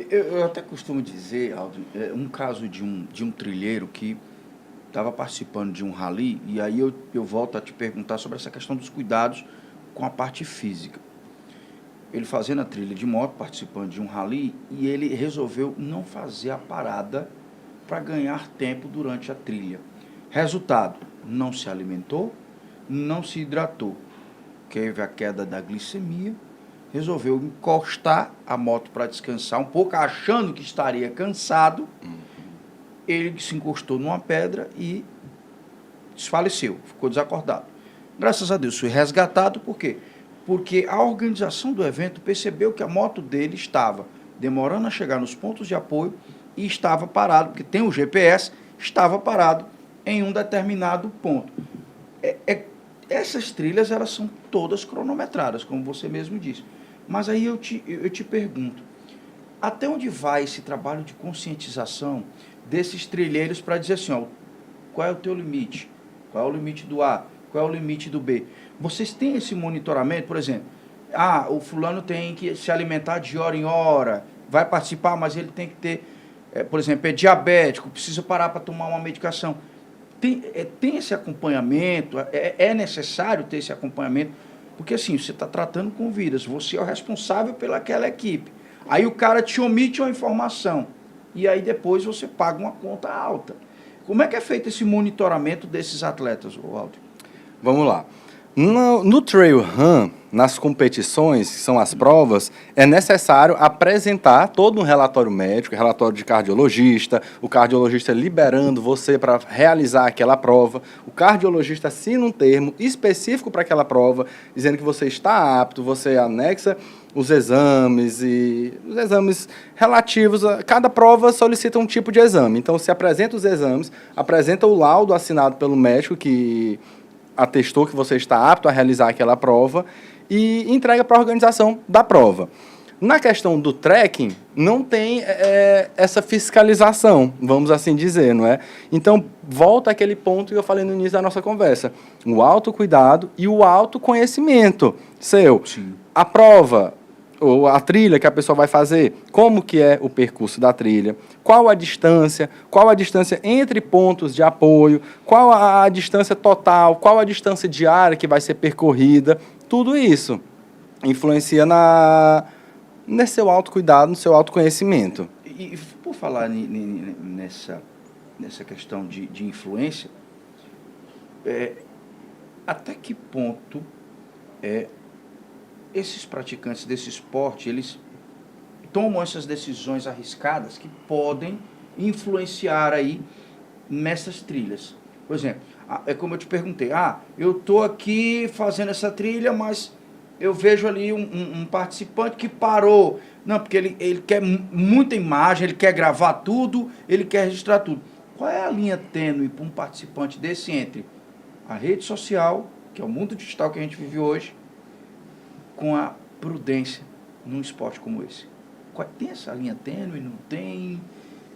Eu até costumo dizer, Aldo, um caso de um trilheiro que estava participando de um rally, e aí eu volto a te perguntar sobre essa questão dos cuidados com a parte física. Ele fazendo a trilha de moto, participando de um rally, e ele resolveu não fazer a parada para ganhar tempo durante a trilha. Resultado, não se alimentou, não se hidratou, teve a queda da glicemia, resolveu encostar a moto para descansar um pouco, achando que estaria cansado. Ele se encostou numa pedra e desfaleceu, ficou desacordado. Graças a Deus foi resgatado, por quê? Porque a organização do evento percebeu que a moto dele estava demorando a chegar nos pontos de apoio e estava parado, porque tem o GPS, estava parado em um determinado ponto. Essas trilhas, elas são todas cronometradas, como você mesmo disse. Mas aí eu te pergunto, até onde vai esse trabalho de conscientização desses trilheiros para dizer assim, ó, qual é o teu limite? Qual é o limite do A? Qual é o limite do B? Vocês têm esse monitoramento, por exemplo, o fulano tem que se alimentar de hora em hora, vai participar, mas ele tem que ter, por exemplo, é diabético, precisa parar para tomar uma medicação. Tem esse acompanhamento, é necessário ter esse acompanhamento, porque assim, você está tratando com vidas, você é o responsável pelaquela equipe. Aí o cara te omite uma informação, e aí depois você paga uma conta alta. Como é que é feito esse monitoramento desses atletas, Walter? Vamos lá. No Trail Run, nas competições, que são as provas, é necessário apresentar todo um relatório médico, relatório de cardiologista, o cardiologista liberando você para realizar aquela prova, o cardiologista assina um termo específico para aquela prova, dizendo que você está apto, você anexa os exames relativos a cada prova solicita um tipo de exame. Então, se apresenta os exames, apresenta o laudo assinado pelo médico que atestou que você está apto a realizar aquela prova e entrega para a organização da prova. Na questão do trekking, não tem essa fiscalização, vamos assim dizer, não é? Então, volta àquele ponto que eu falei no início da nossa conversa. O autocuidado e o autoconhecimento seu. Sim. A prova, ou a trilha que a pessoa vai fazer, como que é o percurso da trilha, qual a distância entre pontos de apoio, qual a distância total, qual a distância diária que vai ser percorrida, tudo isso influencia nesse seu autocuidado, no seu autoconhecimento. E por falar nessa questão de influência, até que ponto esses praticantes desse esporte, eles tomam essas decisões arriscadas que podem influenciar aí nessas trilhas? Por exemplo, é como eu te perguntei, eu estou aqui fazendo essa trilha, mas eu vejo ali um participante que parou. Não, porque ele quer muita imagem, ele quer gravar tudo, ele quer registrar tudo. Qual é a linha tênue para um participante desse entre a rede social, que é o mundo digital que a gente vive hoje, com a prudência num esporte como esse? Tem essa linha tênue? Não tem?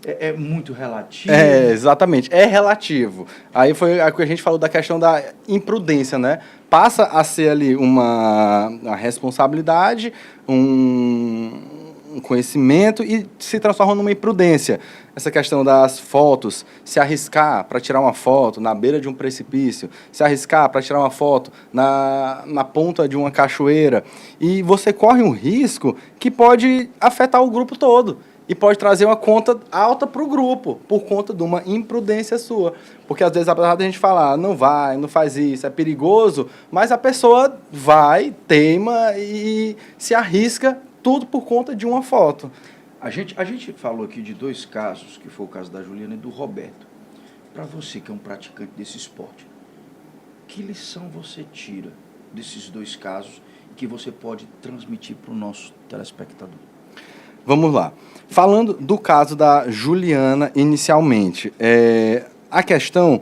É muito relativo? Exatamente. É relativo. Aí foi a que a gente falou da questão da imprudência, né? Passa a ser ali uma responsabilidade, um conhecimento e se transforma numa imprudência. Essa questão das fotos, se arriscar para tirar uma foto na beira de um precipício, se arriscar para tirar uma foto na ponta de uma cachoeira, e você corre um risco que pode afetar o grupo todo e pode trazer uma conta alta para o grupo, por conta de uma imprudência sua. Porque às vezes, apesar de a gente falar, não vai, não faz isso, é perigoso, mas a pessoa vai, teima e se arrisca tudo por conta de uma foto. A gente falou aqui de dois casos, que foi o caso da Juliana e do Roberto. Para você que é um praticante desse esporte, que lição você tira desses dois casos que você pode transmitir para o nosso telespectador? Vamos lá. Falando do caso da Juliana inicialmente, a questão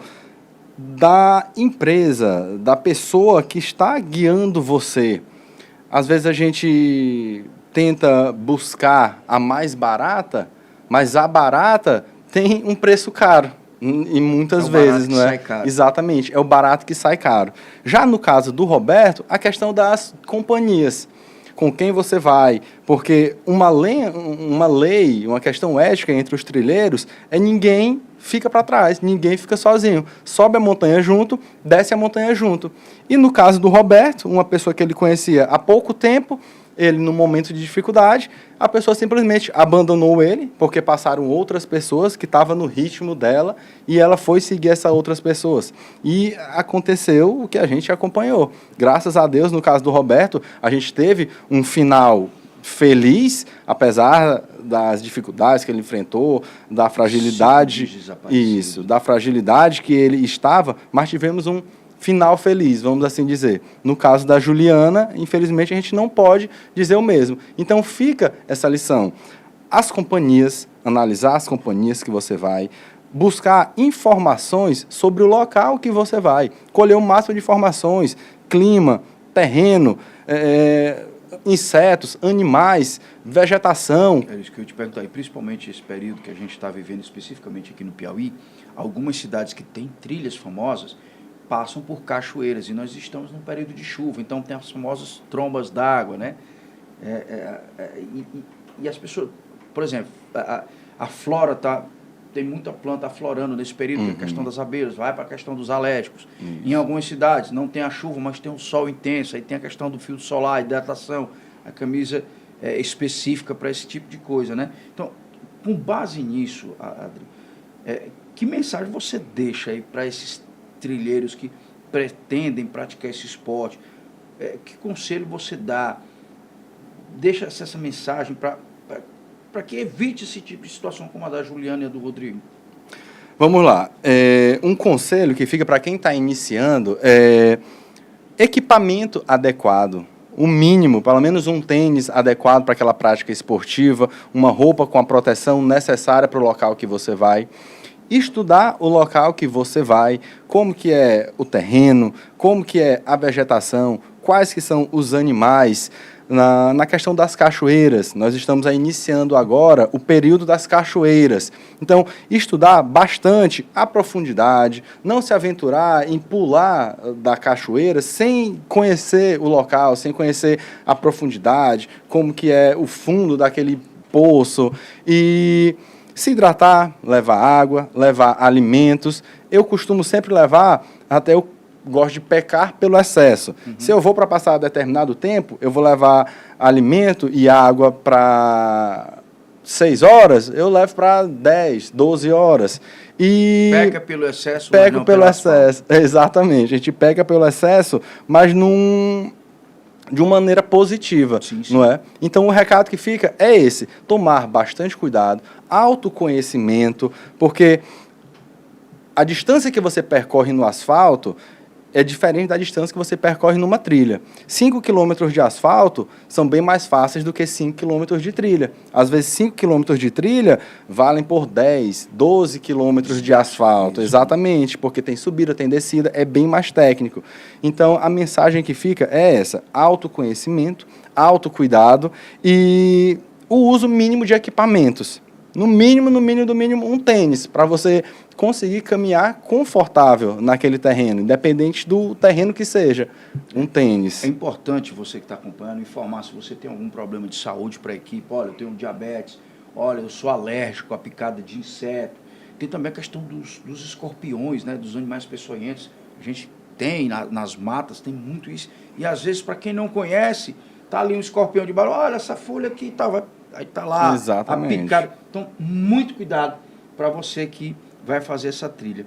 da empresa, da pessoa que está guiando você. Às vezes a gente tenta buscar a mais barata, mas a barata tem um preço caro. E muitas vezes, não é? Sai caro. Exatamente, é o barato que sai caro. Já no caso do Roberto, a questão das companhias. com quem você vai, porque uma lei, uma questão ética entre os trilheiros é ninguém fica para trás, ninguém fica sozinho. Sobe a montanha junto, desce a montanha junto. E no caso do Roberto, uma pessoa que ele conhecia há pouco tempo, ele, no momento de dificuldade, a pessoa simplesmente abandonou ele, porque passaram outras pessoas que estavam no ritmo dela, e ela foi seguir essas outras pessoas. E aconteceu o que a gente acompanhou. Graças a Deus, no caso do Roberto, a gente teve um final feliz, apesar das dificuldades que ele enfrentou, da fragilidade, da fragilidade que ele estava, mas tivemos um final feliz, vamos assim dizer. No caso da Juliana, infelizmente, a gente não pode dizer o mesmo. Então, fica essa lição. As companhias, analisar as companhias que você vai, buscar informações sobre o local que você vai, colher o máximo de informações, clima, terreno, insetos, animais, vegetação. É isso que eu te pergunto aí, principalmente esse período que a gente está vivendo especificamente aqui no Piauí, algumas cidades que têm trilhas famosas passam por cachoeiras, e nós estamos num período de chuva, então tem as famosas trombas d'água, né? E as pessoas, por exemplo, a flora tem muita planta aflorando nesse período, que é a questão das abelhas, vai para a questão dos alérgicos. Em algumas cidades não tem a chuva, mas tem um sol intenso, aí tem a questão do filtro solar, hidratação, a camisa específica para esse tipo de coisa, né? Então, com base nisso, Adri, que mensagem você deixa aí para esses trilheiros que pretendem praticar esse esporte? Que conselho você dá? Deixa essa mensagem para que evite esse tipo de situação como a da Juliana e a do Rodrigo. Vamos lá. Um conselho que fica para quem está iniciando é equipamento adequado. O mínimo, pelo menos um tênis adequado para aquela prática esportiva, uma roupa com a proteção necessária para o local que você vai. Estudar o local que você vai, como que é o terreno, como que é a vegetação, quais que são os animais. Na questão das cachoeiras, nós estamos aí iniciando agora o período das cachoeiras. Então, estudar bastante a profundidade, não se aventurar em pular da cachoeira sem conhecer o local, sem conhecer a profundidade, como que é o fundo daquele poço. E se hidratar, levar água, levar alimentos. Eu costumo sempre levar, até eu gosto de pecar pelo excesso. Se eu vou para passar determinado tempo, eu vou levar alimento e água para 6 horas, eu levo para 10, 12 horas. E peca pelo excesso, peco mas não pelo pelo excesso. asfalto. Exatamente. A gente peca pelo excesso, mas de uma maneira positiva, Sim, sim. não é? Então, o recado que fica é esse: tomar bastante cuidado, autoconhecimento, porque a distância que você percorre no asfalto é diferente da distância que você percorre numa trilha. 5 quilômetros de asfalto são bem mais fáceis do que 5 quilômetros de trilha. Às vezes, 5 quilômetros de trilha valem por 10, 12 quilômetros de asfalto. Exatamente, porque tem subida, tem descida, é bem mais técnico. Então, a mensagem que fica é essa: autoconhecimento, autocuidado e o uso mínimo de equipamentos. No mínimo, um tênis, para você conseguir caminhar confortável naquele terreno, independente do terreno que seja, um tênis. É importante você que está acompanhando informar se você tem algum problema de saúde para a equipe. Olha, eu tenho diabetes, olha, eu sou alérgico à picada de inseto. Tem também a questão dos escorpiões, né, dos animais peçonhentos. A gente tem nas matas, tem muito isso. E às vezes, para quem não conhece, tá ali um escorpião de barro, olha essa folha aqui e tal, aí tá lá. Exatamente. A picada. Então, muito cuidado para você que vai fazer essa trilha.